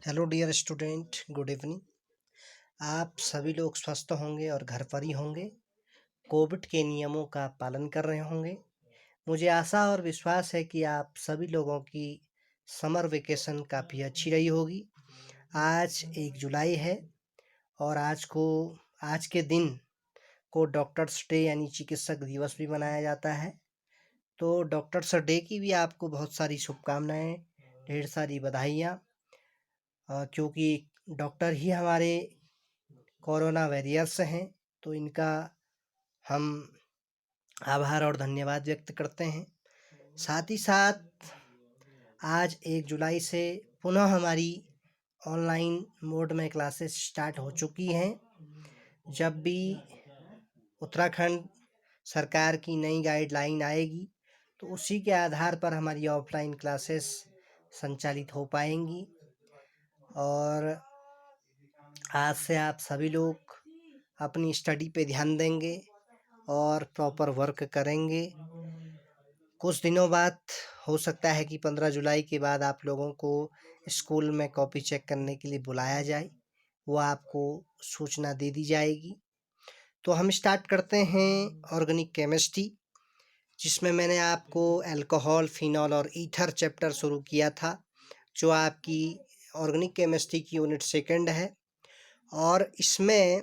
Hello dear student, good evening. आप सभी लोग स्वस्थ होंगे और घर पर ही होंगे। कोविड के नियमों का पालन कर रहे होंगे। मुझे आशा और विश्वास है कि आप सभी लोगों की समर वेकेशन काफ़ी अच्छी रही होगी। आज 1 जुलाई है और आज के दिन को डॉक्टर्स डे यानी चिकित्सक दिवस भी मनाया जाता है। तो डॉक्टर्स डे की भी आपको बहुत सारी शुभकामनाएं, ढेर सारी बधाइयाँ, क्योंकि डॉक्टर ही हमारे कोरोना वॉरियर्स हैं। तो इनका हम आभार और धन्यवाद व्यक्त करते हैं। साथ ही साथ आज 1 जुलाई से पुनः हमारी ऑनलाइन मोड में क्लासेस स्टार्ट हो चुकी हैं। जब भी उत्तराखंड सरकार की नई गाइडलाइन आएगी तो उसी के आधार पर हमारी ऑफलाइन क्लासेस संचालित हो पाएंगी। और आज से आप सभी लोग अपनी स्टडी पे ध्यान देंगे और प्रॉपर वर्क करेंगे। कुछ दिनों बाद हो सकता है कि 15 जुलाई के बाद आप लोगों को स्कूल में कॉपी चेक करने के लिए बुलाया जाए, वो आपको सूचना दे दी जाएगी। तो हम स्टार्ट करते हैं ऑर्गेनिक केमिस्ट्री, जिसमें मैंने आपको अल्कोहल, फिनॉल और ईथर चैप्टर शुरू किया था, जो आपकी ऑर्गेनिक केमिस्ट्री की यूनिट 2 है। और इसमें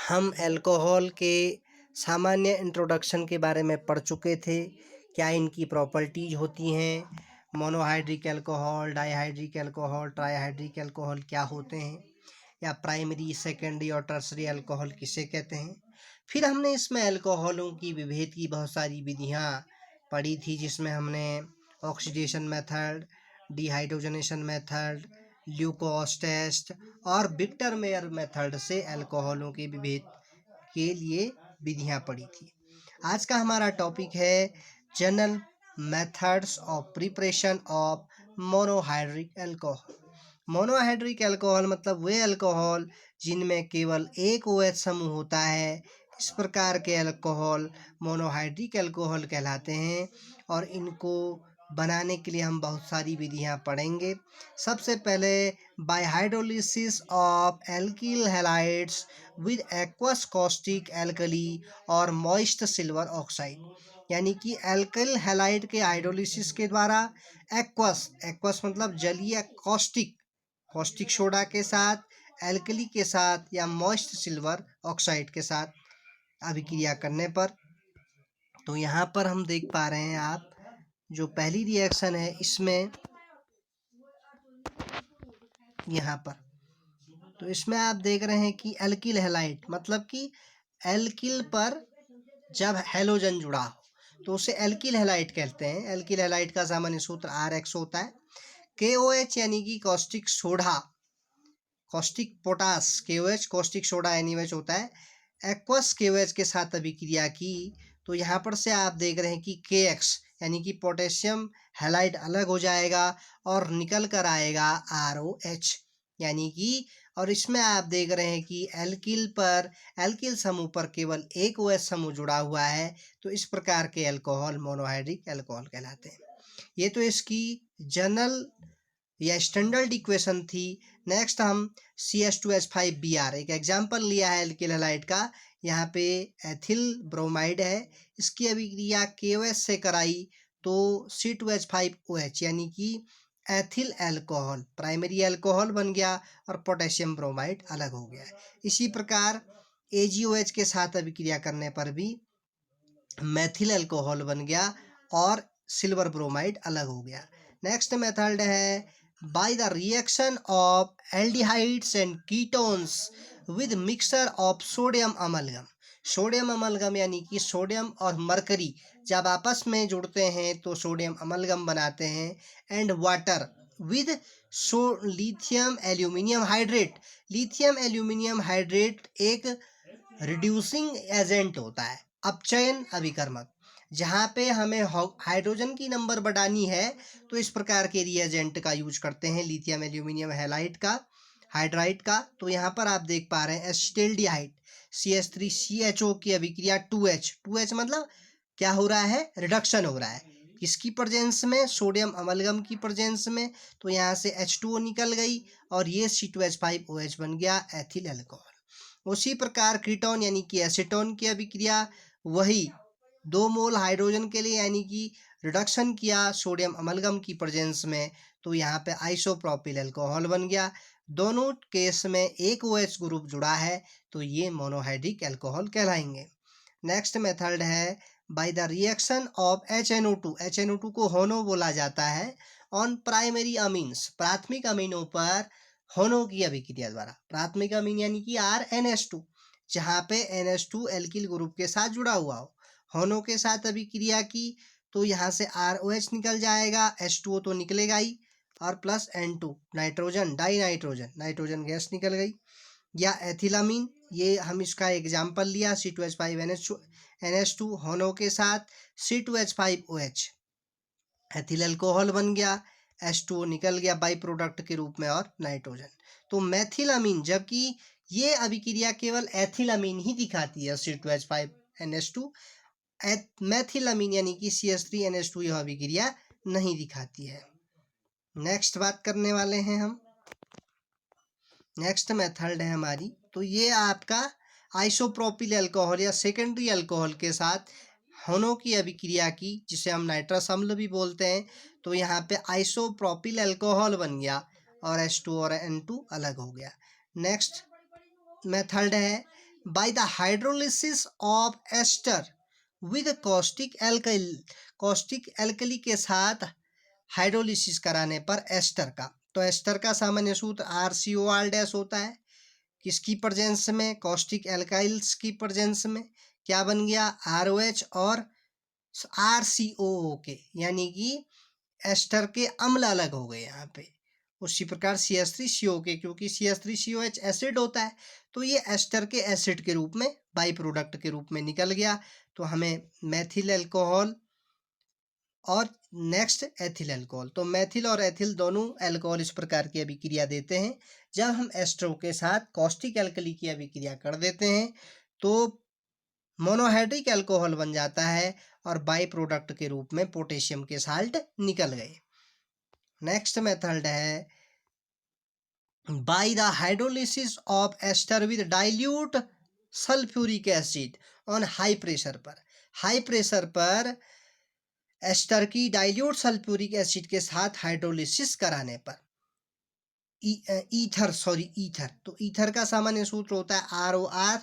हम अल्कोहल के सामान्य इंट्रोडक्शन के बारे में पढ़ चुके थे। क्या इनकी प्रॉपर्टीज होती हैं, monohydric alcohol, dihydric alcohol, trihydric alcohol क्या होते हैं, या प्राइमरी, सेकेंडरी और टर्सरी अल्कोहल किसे कहते हैं। फिर हमने इसमें अल्कोहलों की विभेद की बहुत सारी विधियाँ पढ़ी थी, जिसमें हमने oxidation method, dehydrogenation method, Lucas test और विक्टर मेयर मेथड से अल्कोहलों के विभेद के लिए विधियाँ पढ़ी थी। आज का हमारा टॉपिक है general methods of preparation of monohydric alcohol. Monohydric alcohol मतलब वे अल्कोहल जिनमें केवल एक OH समूह होता है। इस प्रकार के अल्कोहल मोनोहाइड्रिक अल्कोहल कहलाते हैं और इनको बनाने के लिए हम बहुत सारी विधियां पढ़ेंगे। सबसे पहले bye hydrolysis of alkyl halides with aqueous caustic alkali और मॉइस्ट सिल्वर ऑक्साइड, यानी कि एल्किल हैलाइड के हाइड्रोलिसिस के द्वारा एक्वस मतलब जलीय, कॉस्टिक सोडा के साथ, एल्कली के साथ या मॉइस्ट सिल्वर ऑक्साइड के साथ अभिक्रिया करने पर। तो यहाँ पर हम देख पा रहे हैं आप, जो पहली रिएक्शन है इसमें यहाँ पर, तो इसमें आप देख रहे हैं कि एल्किल हैलाइड मतलब कि एल्किल पर जब हैलोजन जुड़ा हो तो उसे एल्किल हैलाइड कहते हैं। एल्किल हैलाइड का सामान्य सूत्र RX होता है। KOH यानी कि caustic soda, caustic potash, KOH caustic soda NaOH होता है। एक्वस KOH के साथ अभिक्रिया की तो यहाँ पर से आप देख रहे हैं कि KX यानी कि पोटेशियम हैलाइड अलग हो जाएगा और निकल कर आएगा ROH, यानी कि, और इसमें आप देख रहे हैं कि एल्किल समूह पर केवल एक OH समूह जुड़ा हुआ है। तो इस प्रकार के अल्कोहल मोनोहाइड्रिक अल्कोहल कहलाते हैं। ये तो इसकी जनरल या स्टैंडर्ड इक्वेशन थी। नेक्स्ट हम CH2H5Br एक एग्जाम्पल लिया है एल्किल हैलाइड का। यहाँ पे एथिल ब्रोमाइड है, इसकी अभिक्रिया KOH से कराई तो C2H5OH यानी कि एथिल अल्कोहल, प्राइमरी अल्कोहल बन गया और पोटेशियम ब्रोमाइड अलग हो गया। इसी प्रकार AgOH के साथ अभिक्रिया करने पर भी मैथिल अल्कोहल बन गया और सिल्वर ब्रोमाइड अलग हो गया। नेक्स्ट मेथड है by the reaction of aldehydes and ketones with mixture of sodium amalgam। Sodium amalgam यानी कि सोडियम और मरकरी जब आपस में जुड़ते हैं तो सोडियम अमलगम बनाते हैं। And water with lithium aluminium hydrate. Lithium aluminium hydrate एक रिड्यूसिंग एजेंट होता है, अपचयन अभिकर्मक। जहाँ पे हमें हाइड्रोजन की नंबर बढ़ानी है तो इस प्रकार के रिएजेंट का यूज करते हैं, लिथियम एल्यूमिनियम हैलाइड का, हाइड्राइड का। तो यहाँ पर आप देख पा रहे हैं एसिटाल्डिहाइड CH3CHO की अभिक्रिया 2H मतलब क्या हो रहा है, रिडक्शन हो रहा है। किसकी प्रेजेंस में, सोडियम अमलगम की प्रेजेंस में। तो यहाँ से H2O निकल गई और ये C2H5OH बन गया एथिल अल्कोहल। उसी प्रकार कीटोन यानी कि एसीटोन की अभिक्रिया, वही 2 मोल हाइड्रोजन के लिए यानी कि रिडक्शन किया सोडियम अमलगम की प्रेजेंस में, तो यहाँ पे आइसोप्रोपिल अल्कोहल बन गया। दोनों केस में एक OH ग्रुप जुड़ा है, तो ये मोनोहाइड्रिक अल्कोहल कहलाएंगे। नेक्स्ट मेथड है by the reaction of HNO2। HNO2 को होनो बोला जाता है। ऑन प्राइमरी अमीन्स, प्राथमिक अमीनों पर होनो की अभिक्रिया द्वारा। प्राथमिक अमीन यानी कि RNH2, जहाँ पे NH2 एल्किल ग्रुप के साथ जुड़ा हुआ हो। होनो के साथ अभिक्रिया की तो यहाँ से ROH निकल जाएगा, H2O तो निकलेगा ही, और plus N2 nitrogen, die nitrogen, nitrogen gas निकल गई। या एथिलामीन, ये हम इसका एग्जाम्पल लिया C2H5NH2 होनो के साथ C2H5OH एथिल अल्कोहल बन गया, H2O निकल गया बाई प्रोडक्ट के रूप में और नाइट्रोजन। तो मैथिलामीन, जबकि ये अभिक्रिया केवल एथिलामीन ही दिखाती है C2H5NH2, मैथिलामीन यानी कि CH3NH2 यह अभिक्रिया नहीं दिखाती है। नेक्स्ट बात करने वाले हैं हम, नेक्स्ट मेथड है हमारी, तो ये आपका आइसोप्रोपिल अल्कोहल या सेकेंडरी अल्कोहल के साथ होनो की अभिक्रिया की, जिसे हम नाइट्रस अम्ल भी बोलते हैं। तो यहाँ पे आइसोप्रोपिल अल्कोहल बन गया और H2 और N2 अलग हो गया। नेक्स्ट मेथड है by the hydrolysis of ester with caustic alkali. Caustic alkali के साथ हाइड्रोलिसिस कराने पर एस्टर का, तो एस्टर का सामान्य सूत्र RCOR- होता है। किसकी प्रेजेंस में, कॉस्टिक एल्काइल्स की प्रेजेंस में। क्या बन गया, ROH और RCOO के, यानी कि एस्टर के अम्ल अलग हो गए यहाँ पे। उसी प्रकार CH3CO के, क्योंकि CH3COH एसिड होता है, तो ये एस्टर के एसिड के रूप में, बाई प्रोडक्ट के रूप में निकल गया। तो हमें मैथिल अल्कोहल और नेक्स्ट एथिल अल्कोहल। तो मैथिल और एथिल दोनों अल्कोहल इस प्रकार की अभिक्रिया देते हैं। जब हम एस्टरों के साथ कॉस्टिक एल्कली की अभिक्रिया कर देते हैं तो मोनोहाइड्रिक अल्कोहल बन जाता है और बाई प्रोडक्ट के रूप में पोटेशियम के साल्ट निकल गए। नेक्स्ट मेथड है by the hydrolysis of ester with dilute sulphuric acid on high pressure पर। हाई प्रेशर पर एस्टर की डाइल्यूट सल्फ्यूरिक एसिड के साथ हाइड्रोलिसिस कराने पर ईथर, तो ईथर का सामान्य सूत्र होता है ROR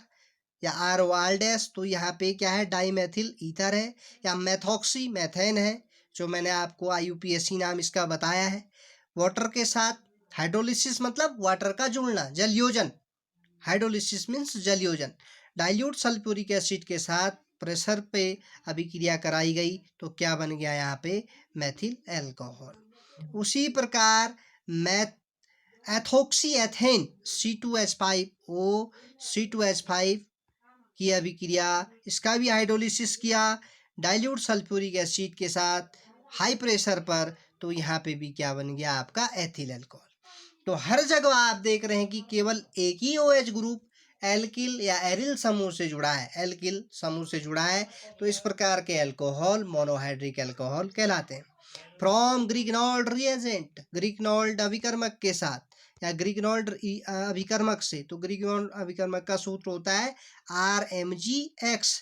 या ROR-। तो यहाँ पे क्या है, डाईमेथिल ईथर है, या मेथॉक्सी मैथेन है, जो मैंने आपको IUPAC नाम इसका बताया है। वाटर के साथ हाइड्रोलिसिस मतलब वाटर का जुड़ना, जलयोजन। हाइड्रोलिसिस मीन्स जलयोजन। डाइल्यूट सल्फ्यूरिक एसिड के साथ प्रेशर पे अभिक्रिया कराई गई तो क्या बन गया यहाँ पे, मैथिल अल्कोहल। उसी प्रकार एथोक्सी एथेन C2H5O C2H5 की अभिक्रिया, इसका भी हाइड्रोलिसिस किया डाइल्यूट सल्फ्यूरिक एसिड के साथ हाई प्रेशर पर, तो यहाँ पे भी क्या बन गया आपका, एथिल अल्कोहल। तो हर जगह आप देख रहे हैं कि केवल एक ही OH ग्रुप एल्किल या एरिल समूह से जुड़ा है, एल्किल समूह से जुड़ा है। तो इस प्रकार के अल्कोहल मोनोहाइड्रिक अल्कोहल कहलाते हैं। फ्रॉम ग्रिग्नोल्ड रिएजेंट, ग्रिग्नोल्ड अभिकर्मक के साथ या ग्रिग्नोल्ड अभिकर्मक से, तो ग्रिग्नोल्ड अभिकर्मक का सूत्र होता है RMgX,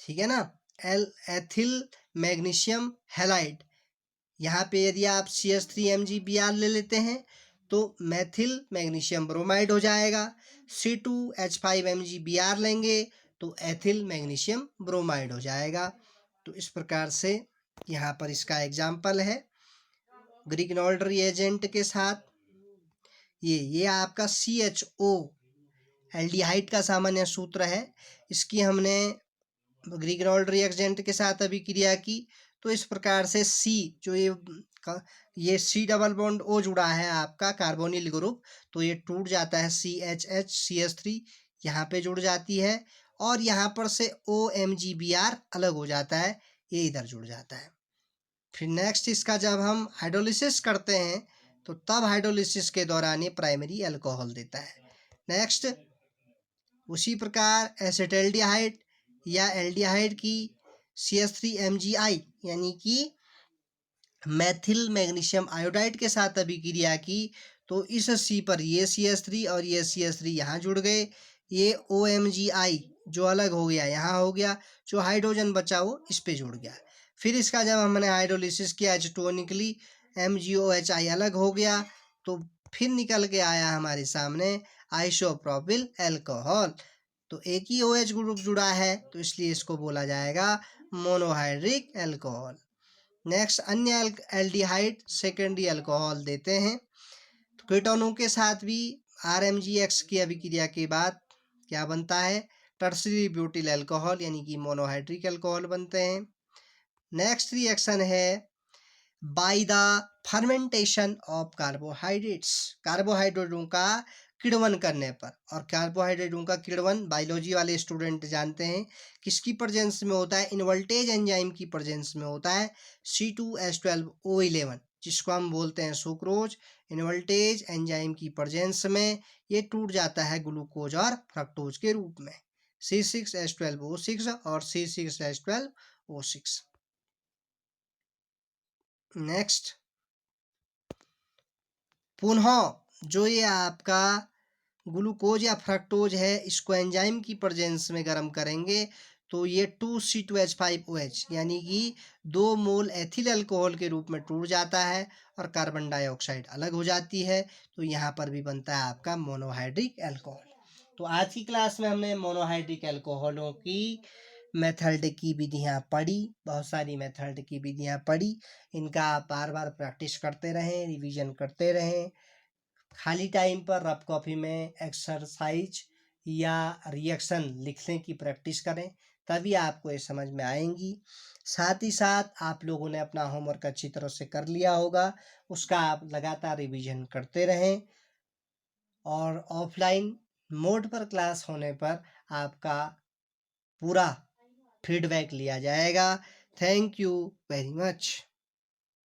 ठीक है ना। एथिल मैग्नीशियम हैलाइड, यहाँ पे यदि आप CH3MgBr ले लेते हैं तो मैथिल मैग्नीशियम ब्रोमाइड हो जाएगा। C2H5MgBr लेंगे तो एथिल मैग्नीशियम ब्रोमाइड हो जाएगा। तो इस प्रकार से यहाँ पर इसका एग्जाम्पल है ग्रिग्नोल्ड रिएजेंट के साथ ये आपका CHO एल्डिहाइड का सामान्य सूत्र है। इसकी हमने ग्रिग्नोल्ड रिएजेंट के साथ अभिक्रिया की तो इस प्रकार से C जो ये C डबल बॉन्ड O जुड़ा है आपका कार्बोनिल ग्रुप, तो ये टूट जाता है CHH CH3 यहाँ पे जुड़ जाती है और यहाँ पर से OMgBr अलग हो जाता है, ये इधर जुड़ जाता है। फिर नेक्स्ट इसका जब हम हाइड्रोलिसिस करते हैं तो तब हाइड्रोलिसिस के दौरान ये प्राइमरी अल्कोहल देता है। नेक्स्ट उसी प्रकार एसिटल्डिहाइड या एल्डिहाइड की CH3MgI यानी कि मैथिल मैग्नीशियम आयोडाइड के साथ अभिक्रिया की, तो इस C पर ये CH3 और ये CH3 यहाँ जुड़ गए, ये OMgI जो अलग हो गया यहाँ हो गया, जो हाइड्रोजन बचा वो इस पे जुड़ गया। फिर इसका जब हमने हाइड्रोलिसिस किया H2O निकली, MgOHI अलग हो गया, तो फिर निकल के आया हमारे सामने आइसोप्रोपिल अल्कोहल। तो एक ही OH ग्रुप जुड़ा है, तो इसलिए इसको बोला जाएगा मोनोहाइड्रिक अल्कोहल। नेक्स्ट, अन्य एल्डिहाइड सेकेंडरी अल्कोहल देते हैं। तो कीटोनों के साथ भी RMgX की अभिक्रिया के बाद क्या बनता है, टर्सरी ब्यूटिल अल्कोहल यानी कि मोनोहाइड्रिक अल्कोहल बनते हैं। नेक्स्ट रिएक्शन है by the fermentation of carbohydrates, कार्बोहाइड्रेटों का किण्वन करने पर। और कार्बोहाइड्रेटों का किण्वन बायोलॉजी वाले स्टूडेंट जानते हैं किसकी प्रेजेंस में होता है, इनवोल्टेज एंजाइम की प्रेजेंस में होता है C2H12O11, जिसको हम बोलते हैं सुक्रोज। इनवोल्टेज एंजाइम की प्रेजेंस में ये टूट जाता है ग्लूकोज और फ्रक्टोज के रूप में, C6H12O6 और C6H12O6। नेक्स्ट, पुनः जो ये आपका ग्लूकोज या फ्रक्टोज है, इसको एंजाइम की प्रेजेंस में गर्म करेंगे तो ये 2C2H5OH यानी कि 2 मोल एथिल अल्कोहल के रूप में टूट जाता है और कार्बन डाइऑक्साइड अलग हो जाती है, तो यहाँ पर भी बनता है आपका मोनोहाइड्रिक अल्कोहल। तो आज की क्लास में हमने मोनोहाइड्रिक अल्कोहलों की मेथड की विधियाँ पढ़ी, बहुत सारी मेथड की विधियाँ पढ़ी। इनका आप बार बार प्रैक्टिस करते रहें, रिवीजन करते रहें। खाली टाइम पर रफ कॉपी में एक्सरसाइज या रिएक्शन लिखने की प्रैक्टिस करें, तभी आपको ये समझ में आएंगी। साथ ही साथ आप लोगों ने अपना होमवर्क अच्छी तरह से कर लिया होगा, उसका आप लगातार रिवीजन करते रहें। और ऑफलाइन मोड पर क्लास होने पर आपका पूरा फीडबैक लिया जाएगा। Thank you very much.